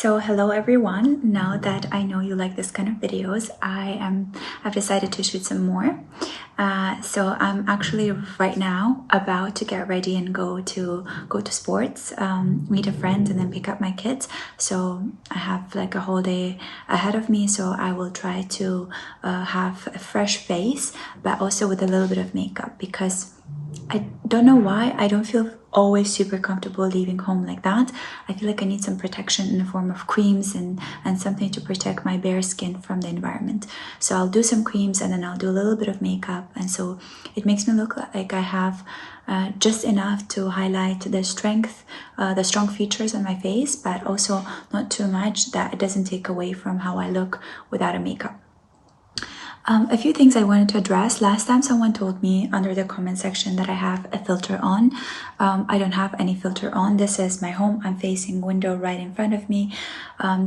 So hello everyone. Now that I know you like this kind of videos, I've decided to shoot some more. So I'm actually right now about to get ready and go to sports, meet a friend, and then pick up my kids. So I have like a whole day ahead of me. So I will try to have a fresh face, but also with a little bit of makeup, because I don't know why I don't feel always super comfortable leaving home like that. I feel like I need some protection in the form of creams and something to protect my bare skin from the environment. So I'll do some creams and then I'll do a little bit of makeup, and so it makes me look like I have just enough to highlight the strong features on my face, but also not too much that it doesn't take away from how I look without a makeup. A few things I wanted to address. Last time someone told me under the comment section that I have a filter on. I don't have any filter on. This is my home. I'm facing window right in front of me.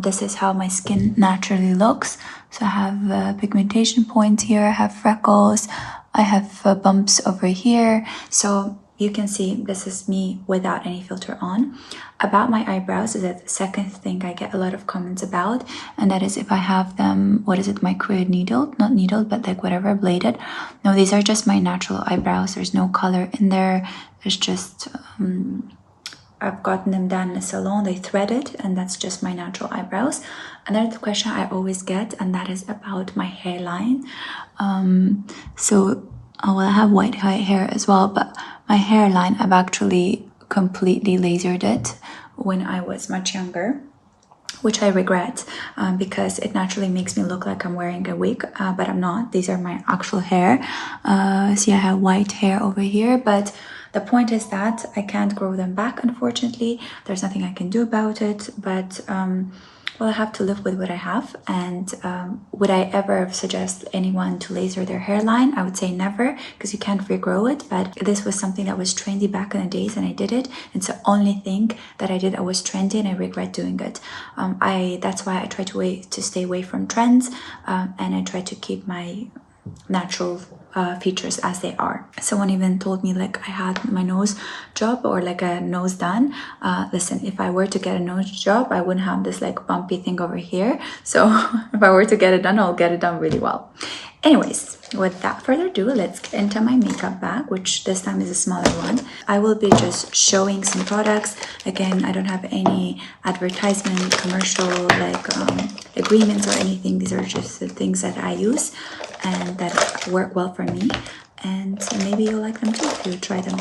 This is how my skin naturally looks. So I have pigmentation points here. I have freckles. I have bumps over here. So you can see this is me without any filter on. About my eyebrows is the second thing I get a lot of comments about, and that is if I have them, micro needled, not needled, but like whatever, bladed. No, these are just my natural eyebrows. There's no color in there. It's just I've gotten them done in a salon. They threaded, and that's just my natural eyebrows. Another question I always get, and that is about my hairline. I have white hair as well, but my hairline, I've actually completely lasered it when I was much younger, which I regret because it naturally makes me look like I'm wearing a wig, but I'm not. These are my actual hair. See, I have white hair over here, but the point is that I can't grow them back, unfortunately. There's nothing I can do about it, but well, I have to live with what I have. And would I ever suggest anyone to laser their hairline? I would say never, because you can't regrow it. But this was something that was trendy back in the days, and I did it. It's the only thing that I did that was trendy, and I regret doing it. That's why I try to stay away from trends, and I try to keep my natural features as they are. Someone even told me like I had my nose job or like a nose done. Listen, if I were to get a nose job, I wouldn't have this like bumpy thing over here. So if I were to get it done, I'll get it done really well. Anyways, without further ado, let's get into my makeup bag, which this time is a smaller one. I will be just showing some products. Again, I don't have any advertisement, commercial, like agreements or anything. These are just the things that I use and that work well for me. And maybe you'll like them too if you try them.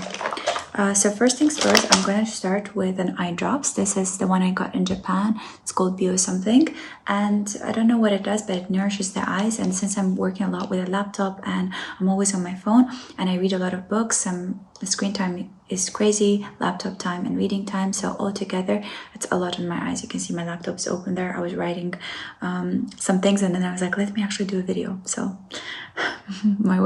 So first things first, I'm going to start with an eye drops. This is the one I got in Japan. It's called Bio something, and I don't know what it does, but it nourishes the eyes. And since I'm working a lot with a laptop and I'm always on my phone and I read a lot of books, the screen time is crazy, laptop time and reading time, so altogether it's a lot on my eyes. You can see my laptop's open there. I was writing some things, and then I was like, let me actually do a video. So my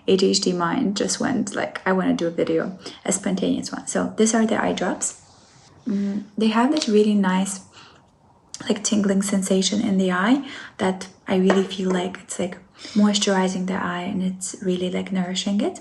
ADHD mind just went like, I want to do a video, a spontaneous one. So these are the eye drops. They have this really nice like tingling sensation in the eye that I really feel like it's like moisturizing the eye, and it's really like nourishing it.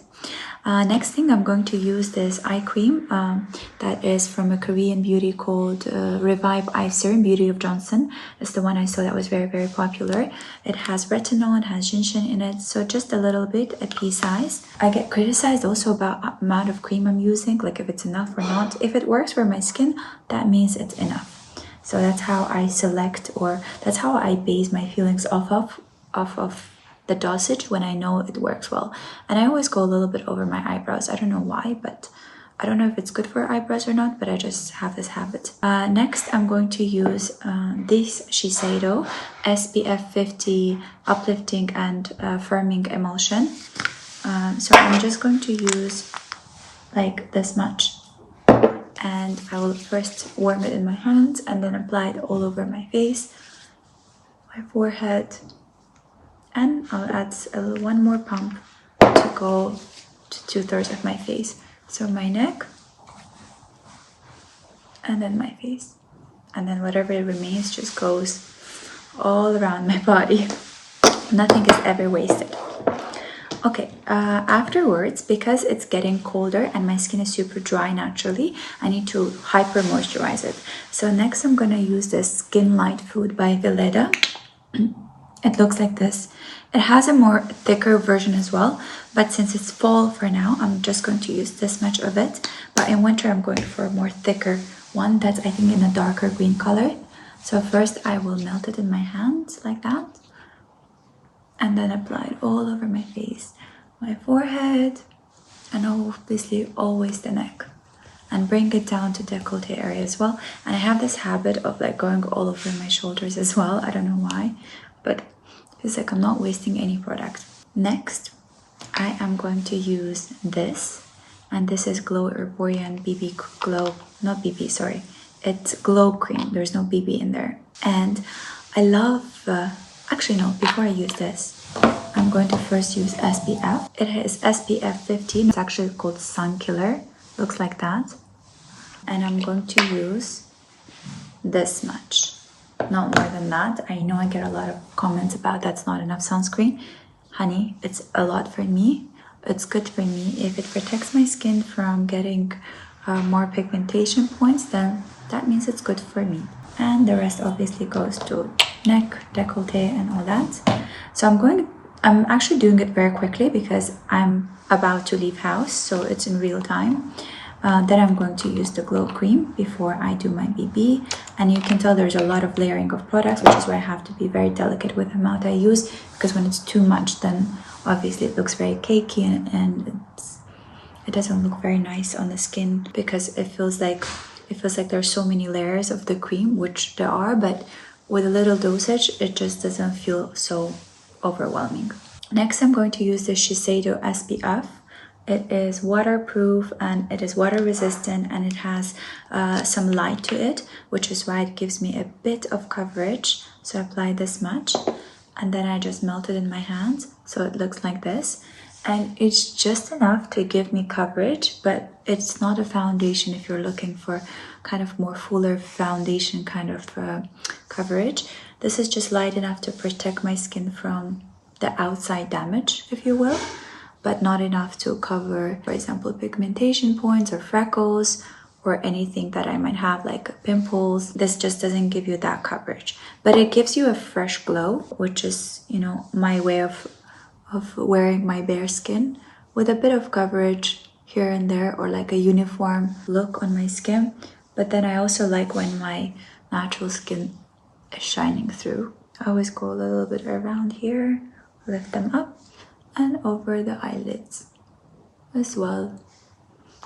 Next thing, I'm going to use this eye cream that is from a Korean beauty called Revive Eye Serum, Beauty of Johnson. It's the one I saw that was very, very popular. It has retinol, it has ginseng in it, so just a little bit, a pea size. I get criticized also about the amount of cream I'm using, like if it's enough or not. If it works for my skin, that means it's enough. So that's how I select, or that's how I base my feelings off of the dosage when I know it works well. And I always go a little bit over my eyebrows. I don't know why, but I don't know if it's good for eyebrows or not, but I just have this habit. Next, I'm going to use this Shiseido SPF 50 Uplifting and Firming Emulsion. So I'm just going to use like this much. And I will first warm it in my hands and then apply it all over my face, my forehead, and I'll add one more pump to go to 2/3 of my face. So my neck, and then my face, and then whatever remains just goes all around my body. Nothing is ever wasted. Okay, afterwards, because it's getting colder and my skin is super dry naturally, I need to hyper moisturize it. So next I'm gonna use this Skin Light Food by Veleda. It looks like this. It has a more thicker version as well, but since it's fall for now, I'm just going to use this much of it. But in winter, I'm going for a more thicker one that's, I think, in a darker green color. So first I will melt it in my hands like that, and then apply it all over my face, my forehead, and obviously always the neck, and bring it down to décolleté area as well. And I have this habit of like going all over my shoulders as well. I don't know why, but it's like I'm not wasting any product. Next, I am going to use this, and this is Glow Herborian BB Glow, not BB, sorry. It's Glow Cream, there's no BB in there. And I love, actually no, before I use this, I'm going to first use SPF. It is SPF 15, it's actually called Sun Killer, looks like that. And I'm going to use this much, not more than that. I know I get a lot of comments about that's not enough sunscreen. Honey, it's a lot for me. It's good for me. If it protects my skin from getting more pigmentation points, then that means it's good for me. And the rest obviously goes to neck, décolleté, and all that. So I'm actually doing it very quickly because I'm about to leave house, so it's in real time. Then I'm going to use the glow cream before I do my BB, and you can tell there's a lot of layering of products, which is why I have to be very delicate with the amount I use, because when it's too much, then obviously it looks very cakey and it doesn't look very nice on the skin, because it feels like there's so many layers of the cream, which there are, but with a little dosage it just doesn't feel so overwhelming. Next, I'm going to use the Shiseido SPF. It is waterproof and it is water resistant, and it has some light to it, which is why it gives me a bit of coverage. So I apply this much, and then I just melt it in my hands, so it looks like this. And it's just enough to give me coverage, but it's not a foundation if you're looking for kind of more fuller foundation kind of coverage. This is just light enough to protect my skin from the outside damage, if you will, but not enough to cover, for example, pigmentation points or freckles or anything that I might have, like pimples. This just doesn't give you that coverage, but it gives you a fresh glow, which is, you know, my way of wearing my bare skin with a bit of coverage here and there, or like a uniform look on my skin. But then I also like when my natural skin is shining through. I always go a little bit around here, lift them up, and over the eyelids as well,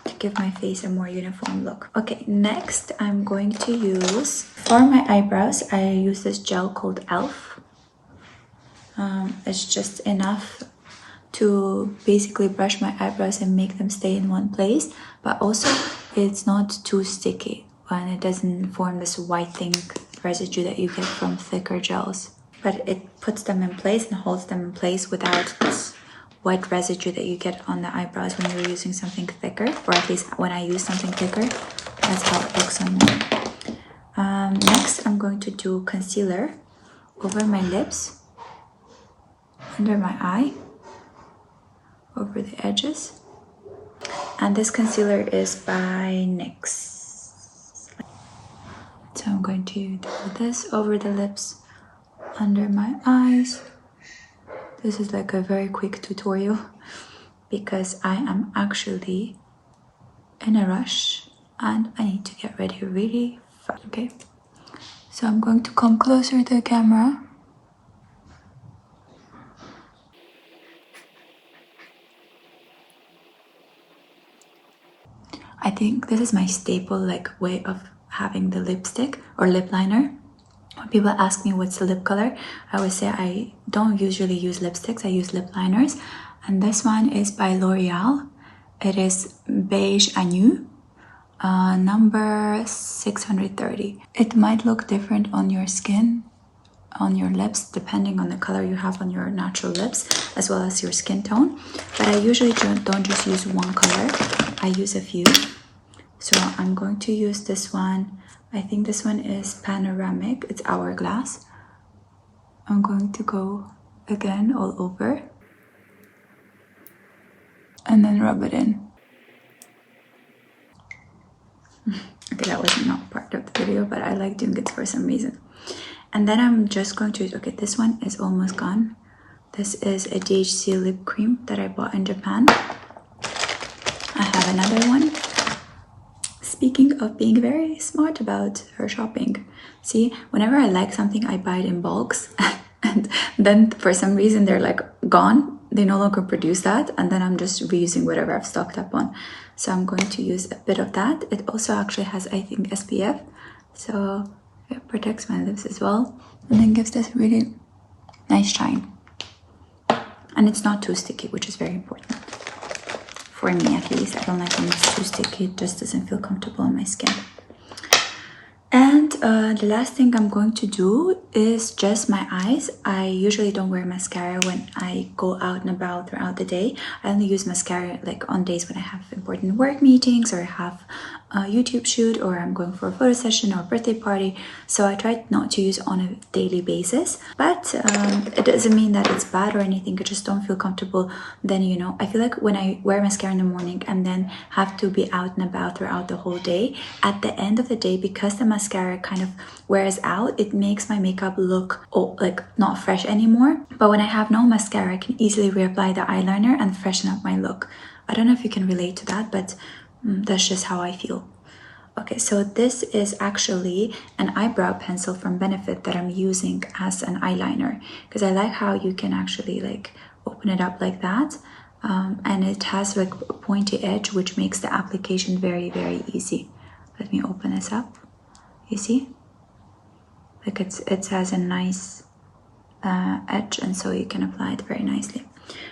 to give my face a more uniform look. Okay, next I'm going to use, for my eyebrows, I use this gel called Elf. It's just enough to basically brush my eyebrows and make them stay in one place, but also it's not too sticky, and it doesn't form this white thing residue that you get from thicker gels, but it puts them in place and holds them in place without this white residue that you get on the eyebrows when you're using something thicker, or at least when I use something thicker. That's how it looks on me. Next, I'm going to do concealer over my lips, under my eye, over the edges. And this concealer is by NYX. So I'm going to do this over the lips, under my eyes. This is like a very quick tutorial because I am actually in a rush and I need to get ready really fast. Okay, so I'm going to come closer to the camera. I think this is my staple way of having the lipstick or lip liner. When people ask me what's the lip color, I always say I don't usually use lipsticks, I use lip liners. And this one is by L'Oreal. It is Beige Agneau, number 630. It might look different on your skin, on your lips, depending on the color you have on your natural lips, as well as your skin tone. But I usually don't just use one color, I use a few. So I'm going to use this one. I think this one is Panoramic, it's Hourglass. I'm going to go again all over. and then rub it in. Okay, that was not part of the video, but I like doing it for some reason. And then I'm just going to, okay, this one is almost gone. This is a DHC lip cream that I bought in Japan. I have another one. Speaking of being very smart about her shopping, see, whenever I like something, I buy it in bulks, and then for some reason they're like gone. They no longer produce that, and then I'm just reusing whatever I've stocked up on. So I'm going to use a bit of that. It also actually has, I think, SPF, so it protects my lips as well, and then gives this really nice shine. And it's not too sticky, which is very important. For me, at least. I don't like when it's too sticky. It just doesn't feel comfortable on my skin. And the last thing I'm going to do is just my eyes. I usually don't wear mascara when I go out and about throughout the day. I only use mascara like on days when I have important work meetings, or I have a YouTube shoot, or I'm going for a photo session or a birthday party. So I try not to use on a daily basis, but it doesn't mean that it's bad or anything. I just don't feel comfortable. Then, you know, I feel like when I wear mascara in the morning and then have to be out and about throughout the whole day, at the end of the day, because the mascara kind of wears out, it makes my makeup look like not fresh anymore. But when I have no mascara, I can easily reapply the eyeliner and freshen up my look. I don't know if you can relate to that, but that's just how I feel. Okay, so this is actually an eyebrow pencil from Benefit that I'm using as an eyeliner, because I like how you can actually like open it up like that, and it has like a pointy edge, which makes the application very, very easy. Let me open this up. You see, like it has a nice edge, and so you can apply it very nicely.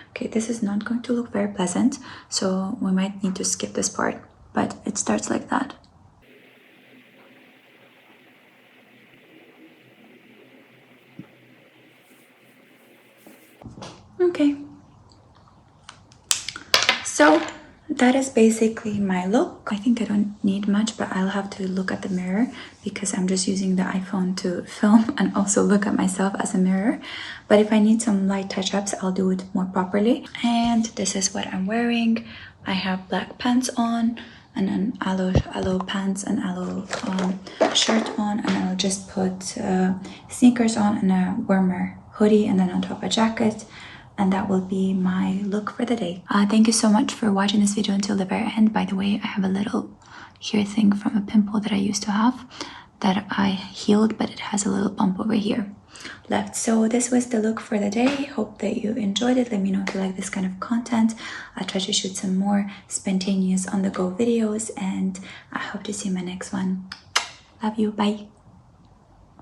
Okay, this is not going to look very pleasant, so we might need to skip this part, but it starts like that. Okay, so that is basically my look. I think I don't need much, but I'll have to look at the mirror because I'm just using the iPhone to film and also look at myself as a mirror. But if I need some light touch-ups, I'll do it more properly. And this is what I'm wearing. I have black pants on, and an aloe pants and aloe shirt on, and I'll just put sneakers on and a warmer hoodie, and then on top a jacket. And that will be my look for the day. Thank you so much for watching this video until the very end. By the way, I have a little hair thing from a pimple that I used to have that I healed, but it has a little bump over here left. So this was the look for the day. Hope that you enjoyed it. Let me know if you like this kind of content. I'll try to shoot some more spontaneous on-the-go videos, and I hope to see you in my next one. Love you. Bye.